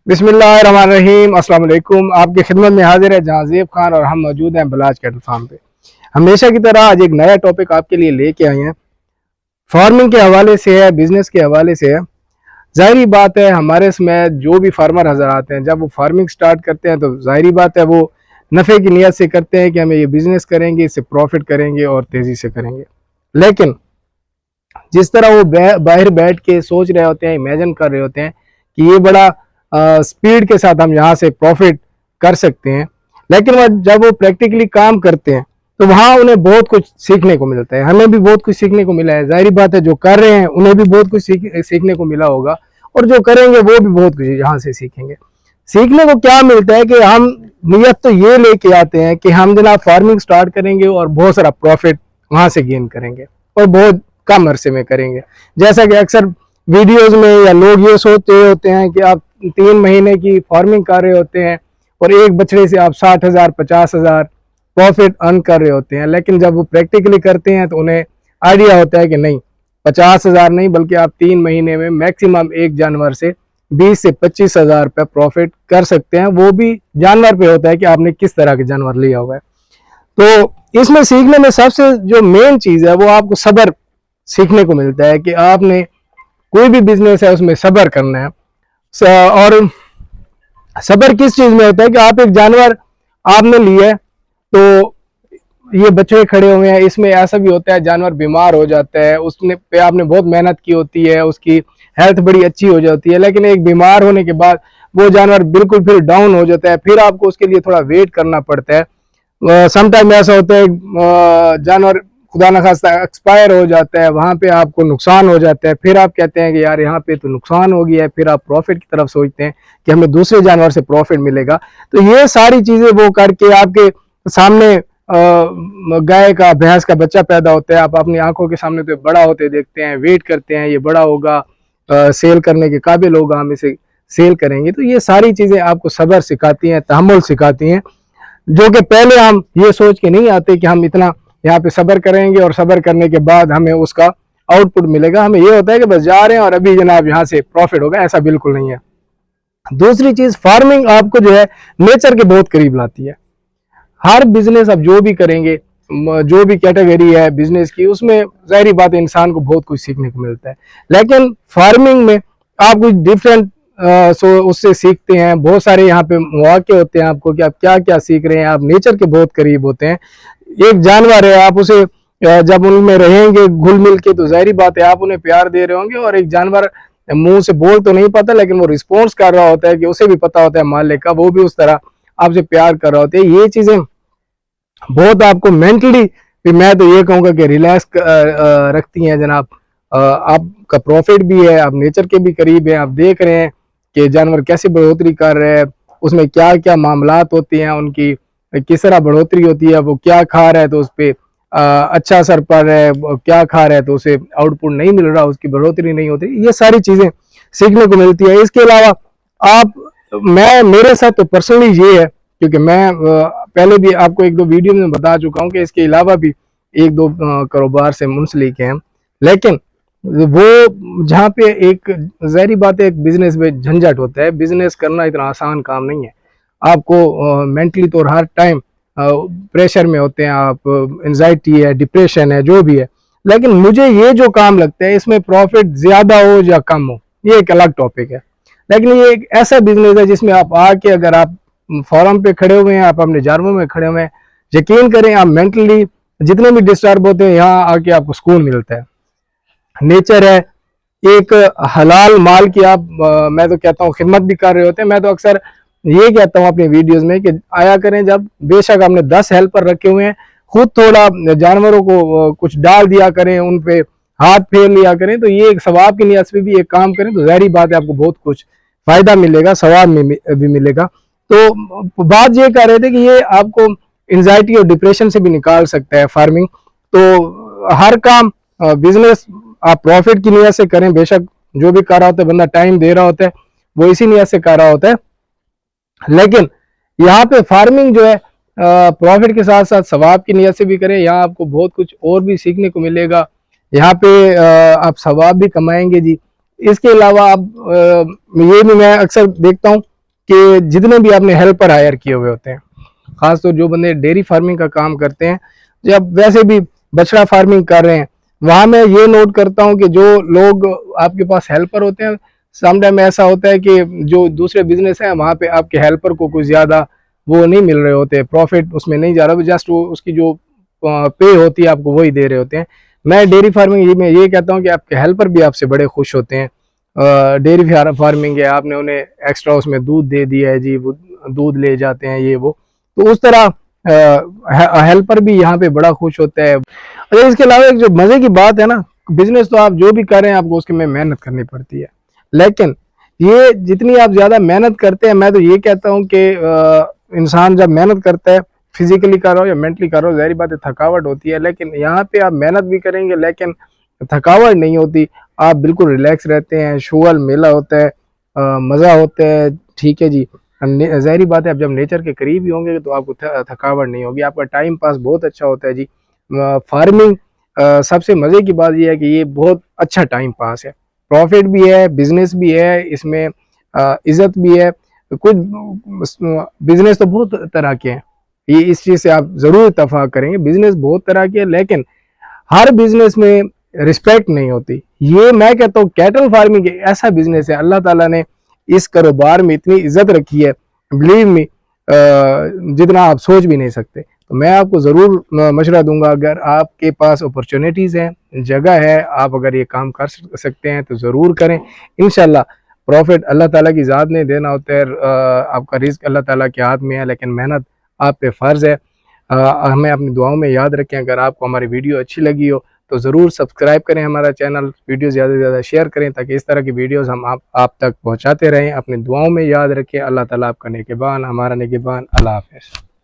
बिस्मिल्लाहिर्रहमानिर्रहीम। अस्सलाम वालेकुम। आपकी खिदमत में हाजिर है जहांज़ेब खान और हम मौजूद हैं बलाज कैटल फार्म पे। हमेशा की तरह आज एक नया टॉपिक आपके लिए लेके आए हैं। फार्मिंग के हवाले से है, बिजनेस के हवाले से है। ज़ाहिरी बात है हमारे इसमें जो भी फार्मर हज़रात हैं जब वो फार्मिंग स्टार्ट करते हैं तो ज़ाहिरी बात है वो नफ़े की नीयत से करते हैं कि हमें ये बिज़नेस करेंगे, इससे प्रॉफिट करेंगे और तेज़ी से करेंगे। लेकिन जिस तरह वो बाहर बैठ के सोच रहे होते हैं, इमेजिन कर रहे होते हैं कि ये बड़ा स्पीड के साथ हम यहाँ से प्रॉफिट कर सकते हैं, लेकिन जब वो प्रैक्टिकली काम करते हैं तो वहाँ उन्हें बहुत कुछ सीखने को मिलता है। हमें भी बहुत कुछ सीखने को मिला है। जाहिर बात है जो कर रहे हैं उन्हें भी बहुत कुछ सीखने को मिला होगा और जो करेंगे वो भी बहुत कुछ यहाँ से सीखेंगे। सीखने को क्या मिलता है कि हम नियत तो ये लेके आते हैं कि हम जनाब फार्मिंग स्टार्ट करेंगे और बहुत सारा प्रॉफिट वहाँ से गेन करेंगे और बहुत कम अरसे में करेंगे। जैसा कि अक्सर वीडियोज में या लोग ये सोचते होते हैं कि आप 3 महीने की फार्मिंग कर रहे होते हैं और एक बछड़े से आप 60,000 50,000 प्रॉफिट अर्न कर रहे होते हैं, लेकिन जब वो प्रैक्टिकली करते हैं तो उन्हें आइडिया होता है कि नहीं 50,000 नहीं बल्कि आप 3 महीने में मैक्सिमम एक जानवर से 20 से 25,000 रुपये प्रॉफिट कर सकते हैं। वो भी जानवर पे होता है कि आपने किस तरह के जानवर लिया हुआ है। तो इसमें सीखने में सबसे जो मेन चीज़ है वो आपको सब्र सीखने को मिलता है कि आपने कोई भी बिजनेस है उसमें सब्र करना है। और सब्र किस चीज में होता है कि आप एक जानवर आपने लिया है तो ये बछड़े खड़े हुए हैं, इसमें ऐसा भी होता है जानवर बीमार हो जाता है, उसने पे आपने बहुत मेहनत की होती है, उसकी हेल्थ बड़ी अच्छी हो जाती है, लेकिन एक बीमार होने के बाद वो जानवर बिल्कुल फिर डाउन हो जाता है, फिर आपको उसके लिए थोड़ा वेट करना पड़ता है। समटाइम ऐसा होता है जानवर खुदा न खास्ता एक्सपायर हो जाता है, वहां पे आपको नुकसान हो जाता है, फिर आप कहते हैं कि यार यहाँ पे तो नुकसान हो गया है, फिर आप प्रॉफिट की तरफ सोचते हैं कि हमें दूसरे जानवर से प्रॉफिट मिलेगा। तो ये सारी चीजें वो करके आपके सामने गाय का भैंस का बच्चा पैदा होता है, आप अपनी आंखों के सामने तो बड़ा होते देखते हैं, वेट करते हैं ये बड़ा होगा, सेल करने के काबिल होगा, हम इसे सेल करेंगे। तो ये सारी चीजें आपको सब्र सिखाती हैं, तहम्मुल सिखाती हैं, जो कि पहले हम ये सोच के नहीं आते कि हम इतना यहाँ पे सब्र करेंगे और सब्र करने के बाद हमें उसका आउटपुट मिलेगा। हमें ये होता है कि बस जा रहे हैं और अभी जनाब यहाँ से प्रॉफिट होगा, ऐसा बिल्कुल नहीं है। दूसरी चीज फार्मिंग आपको जो है नेचर के बहुत करीब लाती है। हर बिजनेस आप जो भी करेंगे, जो भी कैटेगरी है बिजनेस की, उसमें जाहिर बात है इंसान को बहुत कुछ सीखने को मिलता है, लेकिन फार्मिंग में आप कुछ डिफरेंट उससे सीखते हैं। बहुत सारे यहाँ पे मौके होते हैं आपको कि आप क्या क्या सीख रहे हैं, आप नेचर के बहुत करीब होते हैं। एक जानवर है, आप उसे जब उनमें रहेंगे घुल मिल के तो जाहिर बात है आप उन्हें प्यार दे रहे होंगे, और एक जानवर मुंह से बोल तो नहीं पाता लेकिन वो रिस्पॉन्स कर रहा होता है कि उसे भी पता होता है मालिक का, वो भी उस तरह आपसे प्यार कर रहा होता है। ये चीजें बहुत आपको मेंटली भी मैं तो ये कहूँगा कि रिलैक्स रखती हैं जनाब। आपका प्रॉफिट भी है, आप नेचर के भी करीब हैं, आप देख रहे हैं कि जानवर कैसे बढ़ोतरी कर रहे हैं, उसमें क्या क्या मामलात होती हैं, उनकी किस तरह बढ़ोतरी होती है, वो क्या खा रहा है तो उस पर अच्छा असर पड़ रहा है, क्या खा रहा है तो उसे आउटपुट नहीं मिल रहा, उसकी बढ़ोतरी नहीं होती। ये सारी चीजें सीखने को मिलती है। इसके अलावा आप मेरे साथ तो पर्सनली ये है, क्योंकि मैं पहले भी आपको 1-2 वीडियो में बता चुका हूँ कि इसके अलावा भी 1-2 कारोबार से मुंसलिक हैं, लेकिन वो जहाँ पे एक ज़ाहिरी बात है एक बिजनेस में झंझट होता है। बिजनेस करना इतना आसान काम नहीं है, आपको मेंटली तो हर टाइम प्रेशर में होते हैं आप, एंजाइटी है, डिप्रेशन है, जो भी है। लेकिन मुझे ये जो काम लगता है इसमें प्रॉफिट ज़्यादा हो या कम हो ये एक अलग टॉपिक है, लेकिन ये एक ऐसा बिजनेस है जिसमें आप आके अगर आप फॉरम पे खड़े हुए हैं, आप अपने जानवरों में खड़े हुए हैं, यकीन करें आप मेंटली जितने भी डिस्टर्ब होते हैं यहाँ आके आपको सुकून मिलता है। नेचर है, एक हलाल माल की आप मैं तो कहता हूँ खिदमत भी कर रहे होते हैं। मैं तो अक्सर ये कहता हूँ अपनी वीडियोस में कि आया करें जब, बेशक हमने 10 हेल्पर रखे हुए हैं, खुद थोड़ा जानवरों को कुछ डाल दिया करें, उन पे हाथ फेर लिया करें, तो ये एक सवाब की नियत से भी एक काम करें तो ज़ाहिरी बात है आपको बहुत कुछ फायदा मिलेगा, सवाब में भी मिलेगा। तो बात ये कर रहे थे कि ये आपको एंजाइटी और डिप्रेशन से भी निकाल सकता है फार्मिंग। तो हर काम बिजनेस आप प्रॉफिट की नियत से करें, बेशक जो भी कर रहा होता है बंदा टाइम दे रहा होता है वो इसी नियत से कर रहा होता है, लेकिन यहाँ पे फार्मिंग जो है प्रॉफिट के साथ साथ सवाब की नियत से भी करें। यहाँ आपको बहुत कुछ और भी सीखने को मिलेगा, यहाँ पे आप सवाब भी कमाएंगे जी। इसके अलावा आप ये भी मैं अक्सर देखता हूँ کہ جتنے بھی آپ نے ہیلپر ہائر کیے ہوئے ہوتے ہیں، خاص طور جو بندے ڈیری فارمنگ کا کام کرتے ہیں، جب ویسے بھی بچڑا فارمنگ کر رہے ہیں، وہاں میں یہ نوٹ کرتا ہوں کہ جو لوگ آپ کے پاس ہیلپر ہوتے ہیں، سم ٹائم ایسا ہوتا ہے کہ جو دوسرے بزنس ہیں وہاں پہ آپ کے ہیلپر کو کوئی زیادہ وہ نہیں مل رہے ہوتے، پروفٹ اس میں نہیں جا رہا، جسٹ اس کی جو پے ہوتی ہے آپ کو وہی دے رہے ہوتے ہیں۔ میں ڈیری فارمنگ میں یہ کہتا ہوں کہ آپ کے ہیلپر بھی آپ سے بڑے خوش ہوتے ہیں۔ ڈیری فارمنگ ہے، آپ نے انہیں ایکسٹرا اس میں دودھ دے دیا ہے جی، وہ دودھ لے جاتے ہیں یہ وہ، تو اس طرح ہیلپر بھی یہاں پہ بڑا خوش ہوتا ہے۔ اچھا، اس کے علاوہ ایک جو مزے کی بات ہے نا، بزنس تو آپ جو بھی کر رہے ہیں آپ کو اس کے میں محنت کرنی پڑتی ہے، لیکن یہ جتنی آپ زیادہ محنت کرتے ہیں، میں تو یہ کہتا ہوں کہ انسان جب محنت کرتا ہے، فزیکلی کر رہا ہو یا مینٹلی کر رہا ہو، ظاہری بات ہے تھکاوٹ ہوتی ہے، لیکن یہاں پہ آپ محنت بھی کریں گے لیکن تھکاوٹ نہیں ہوتی، آپ بالکل ریلیکس رہتے ہیں، شغل میلہ ہوتا ہے، مزہ ہوتا ہے، ٹھیک ہے جی۔ ظاہری بات ہے اب جب نیچر کے قریب ہی ہوں گے تو آپ کو تھکاوٹ نہیں ہوگی، آپ کا ٹائم پاس بہت اچھا ہوتا ہے جی۔ فارمنگ سب سے مزے کی بات یہ ہے کہ یہ بہت اچھا ٹائم پاس ہے، پروفٹ بھی ہے، بزنس بھی ہے، اس میں عزت بھی ہے۔ کچھ بزنس تو بہت طرح کے ہیں، یہ اس چیز سے آپ ضرور اتفاق کریں گے، بزنس بہت طرح کے ہیں، لیکن ہر بزنس میں رسپیکٹ نہیں ہوتی۔ یہ میں کہتا ہوں کیٹل فارمنگ ایسا بزنس ہے، اللہ تعالیٰ نے اس کاروبار میں اتنی عزت رکھی ہے، بلیو می، جتنا آپ سوچ بھی نہیں سکتے۔ تو میں آپ کو ضرور مشورہ دوں گا، اگر آپ کے پاس اپرچونیٹیز ہیں، جگہ ہے، آپ اگر یہ کام کر سکتے ہیں تو ضرور کریں، انشاءاللہ پروفٹ اللہ تعالیٰ کی ذات نے دینا ہوتا ہے، آپ کا رزق اللہ تعالیٰ کے ہاتھ میں ہے، لیکن محنت آپ پہ فرض ہے۔ ہمیں اپنی دعاؤں میں یاد رکھیں۔ اگر آپ کو ہماری ویڈیو اچھی لگی ہو تو ضرور سبسکرائب کریں ہمارا چینل، ویڈیو زیادہ سے زیادہ شیئر کریں تاکہ اس طرح کی ویڈیوز ہم آپ تک پہنچاتے رہیں۔ اپنی دعاؤں میں یاد رکھیں۔ اللہ تعالیٰ آپ کا نگہبان، ہمارا نگہبان۔ اللہ حافظ۔